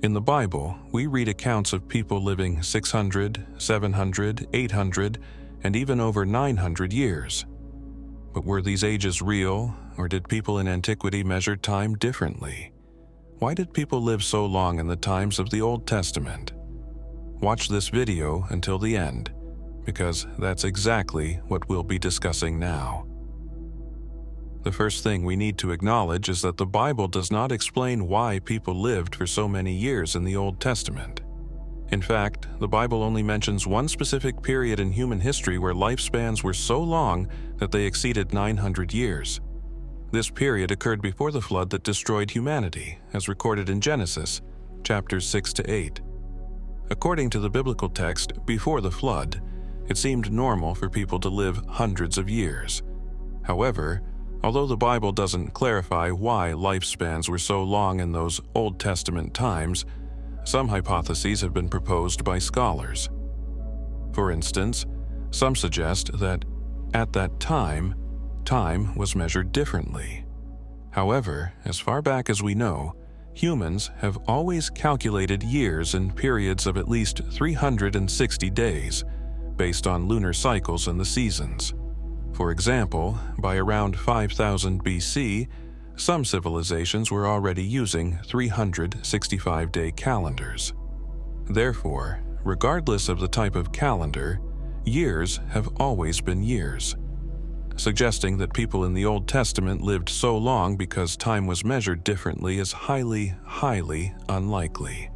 In the Bible, we read accounts of people living 600, 700, 800, and even over 900 years. But were these ages real, or did people in antiquity measure time differently? Why did people live so long in the times of the Old Testament? Watch this video until the end, because that's exactly what we'll be discussing now. The first thing we need to acknowledge is that the Bible does not explain why people lived for so many years in the Old Testament. In fact, the Bible only mentions one specific period in human history where lifespans were so long that they exceeded 900 years. This period occurred before the flood that destroyed humanity, as recorded in Genesis, chapters 6 to 8. According to the biblical text, before the flood, it seemed normal for people to live hundreds of years. However, although the Bible doesn't clarify why lifespans were so long in those Old Testament times, some hypotheses have been proposed by scholars. For instance, some suggest that at that time was measured differently. However, as far back as we know, humans have always calculated years in periods of at least 360 days, based on lunar cycles and the seasons. For example, by around 5000 BC, some civilizations were already using 365-day calendars. Therefore, regardless of the type of calendar, years have always been years. Suggesting that people in the Old Testament lived so long because time was measured differently is highly, highly unlikely.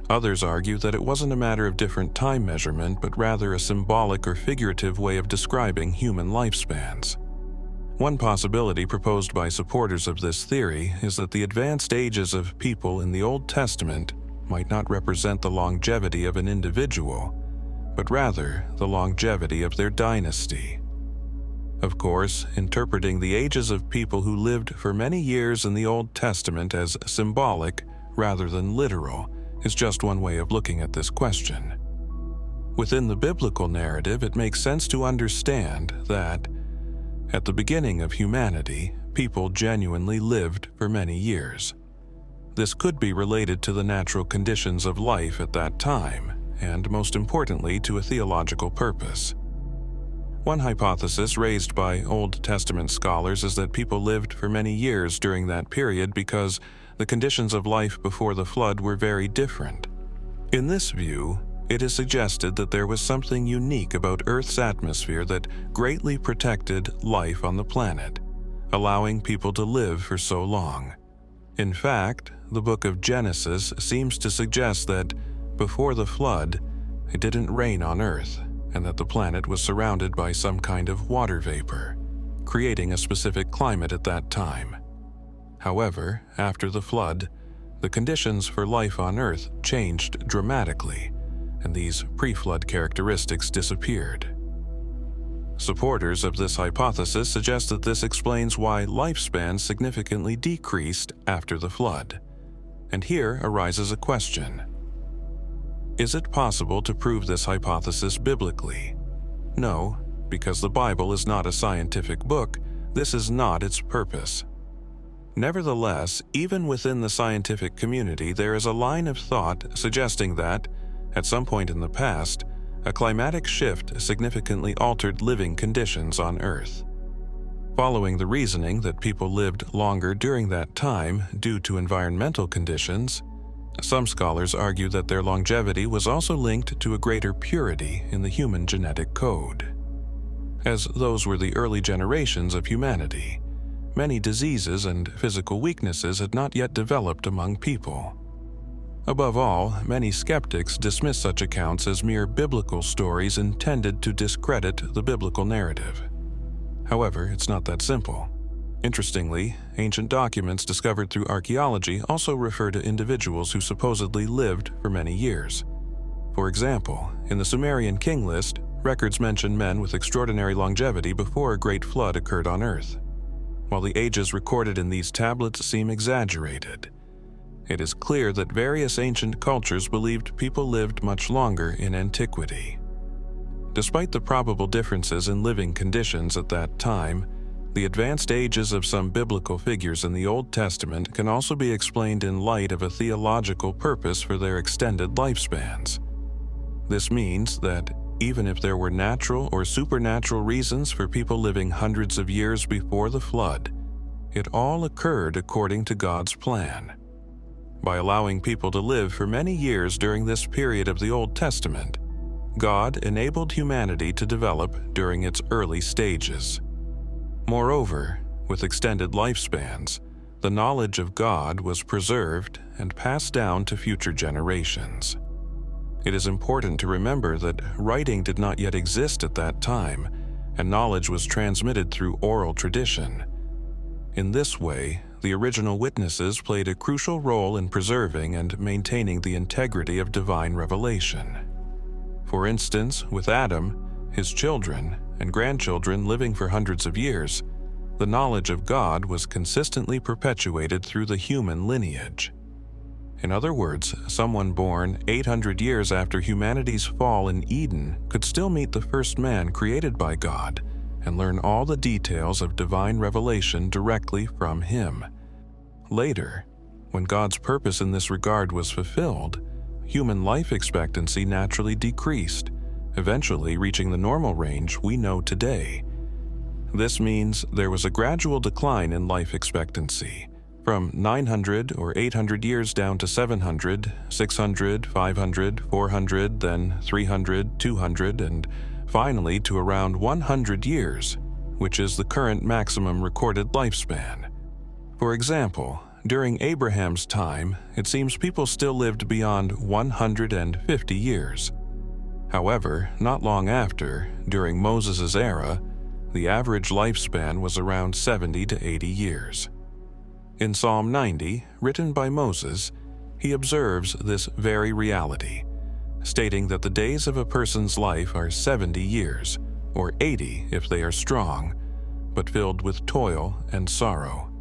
Others argue that it wasn't a matter of different time measurement, but rather a symbolic or figurative way of describing human lifespans. One possibility proposed by supporters of this theory is that the advanced ages of people in the Old Testament might not represent the longevity of an individual, but rather the longevity of their dynasty. Of course, interpreting the ages of people who lived for many years in the Old Testament as symbolic rather than literal is just one way of looking at this question. Within the biblical narrative, it makes sense to understand that, at the beginning of humanity, people genuinely lived for many years. This could be related to the natural conditions of life at that time, and most importantly to a theological purpose. One hypothesis raised by Old Testament scholars is that people lived for many years during that period because the conditions of life before the flood were very different. In this view, it is suggested that there was something unique about Earth's atmosphere that greatly protected life on the planet, allowing people to live for so long. In fact, the book of Genesis seems to suggest that before the flood, it didn't rain on Earth, and that the planet was surrounded by some kind of water vapor, creating a specific climate at that time. However, after the flood, the conditions for life on Earth changed dramatically, and these pre-flood characteristics disappeared. Supporters of this hypothesis suggest that this explains why lifespans significantly decreased after the flood. And here arises a question. Is it possible to prove this hypothesis biblically? No, because the Bible is not a scientific book. This is not its purpose. Nevertheless, even within the scientific community, there is a line of thought suggesting that, at some point in the past, a climatic shift significantly altered living conditions on Earth. Following the reasoning that people lived longer during that time due to environmental conditions, some scholars argue that their longevity was also linked to a greater purity in the human genetic code. As those were the early generations of humanity, many diseases and physical weaknesses had not yet developed among people. Above all, many skeptics dismiss such accounts as mere biblical stories intended to discredit the biblical narrative. However, it's not that simple. Interestingly, ancient documents discovered through archaeology also refer to individuals who supposedly lived for many years. For example, in the Sumerian king list, records mention men with extraordinary longevity before a great flood occurred on Earth. While the ages recorded in these tablets seem exaggerated, it is clear that various ancient cultures believed people lived much longer in antiquity. Despite the probable differences in living conditions at that time, The advanced ages of some biblical figures in the Old Testament can also be explained in light of a theological purpose for their extended lifespans. This means that even if there were natural or supernatural reasons for people living hundreds of years before the flood, it all occurred according to God's plan. By allowing people to live for many years during this period of the Old Testament, God enabled humanity to develop during its early stages. Moreover, with extended lifespans, the knowledge of God was preserved and passed down to future generations. It is important to remember that writing did not yet exist at that time, and knowledge was transmitted through oral tradition. In this way, the original witnesses played a crucial role in preserving and maintaining the integrity of divine revelation. For instance, with Adam, his children, and grandchildren living for hundreds of years, the knowledge of God was consistently perpetuated through the human lineage. In other words, someone born 800 years after humanity's fall in Eden could still meet the first man created by God and learn all the details of divine revelation directly from him. Later, when God's purpose in this regard was fulfilled, human life expectancy naturally decreased, eventually reaching the normal range we know today. This means there was a gradual decline in life expectancy, from 900 or 800 years down to 700, 600, 500, 400, then 300, 200, and finally to around 100 years, which is the current maximum recorded lifespan. For example, during Abraham's time, it seems people still lived beyond 150 years. However, not long after, during Moses' era, the average lifespan was around 70 to 80 years. In Psalm 90, written by Moses, he observes this very reality, stating that the days of a person's life are 70 years, or 80 if they are strong, but filled with toil and sorrow.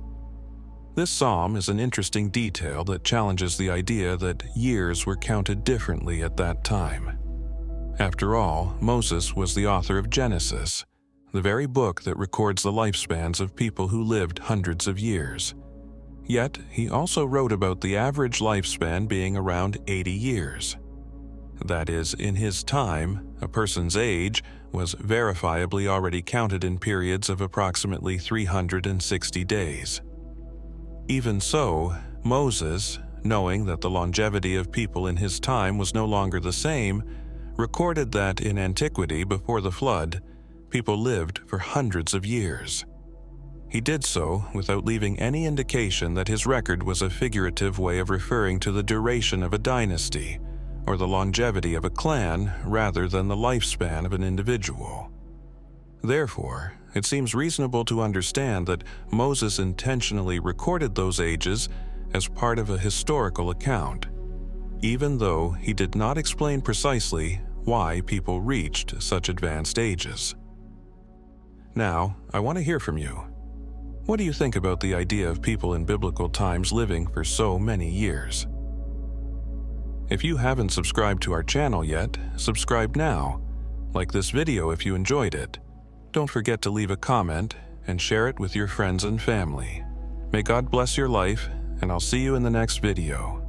This psalm is an interesting detail that challenges the idea that years were counted differently at that time. After all, Moses was the author of Genesis, the very book that records the lifespans of people who lived hundreds of years. Yet, he also wrote about the average lifespan being around 80 years. That is, in his time, a person's age was verifiably already counted in periods of approximately 360 days. Even so, Moses, knowing that the longevity of people in his time was no longer the same, recorded that in antiquity before the flood, people lived for hundreds of years. He did so without leaving any indication that his record was a figurative way of referring to the duration of a dynasty or the longevity of a clan rather than the lifespan of an individual. Therefore, it seems reasonable to understand that Moses intentionally recorded those ages as part of a historical account, even though he did not explain precisely why people reached such advanced ages. Now, I want to hear from you. What do you think about the idea of people in biblical times living for so many years? If you haven't subscribed to our channel yet, subscribe now. Like this video if you enjoyed it. Don't forget to leave a comment and share it with your friends and family. May God bless your life, and I'll see you in the next video.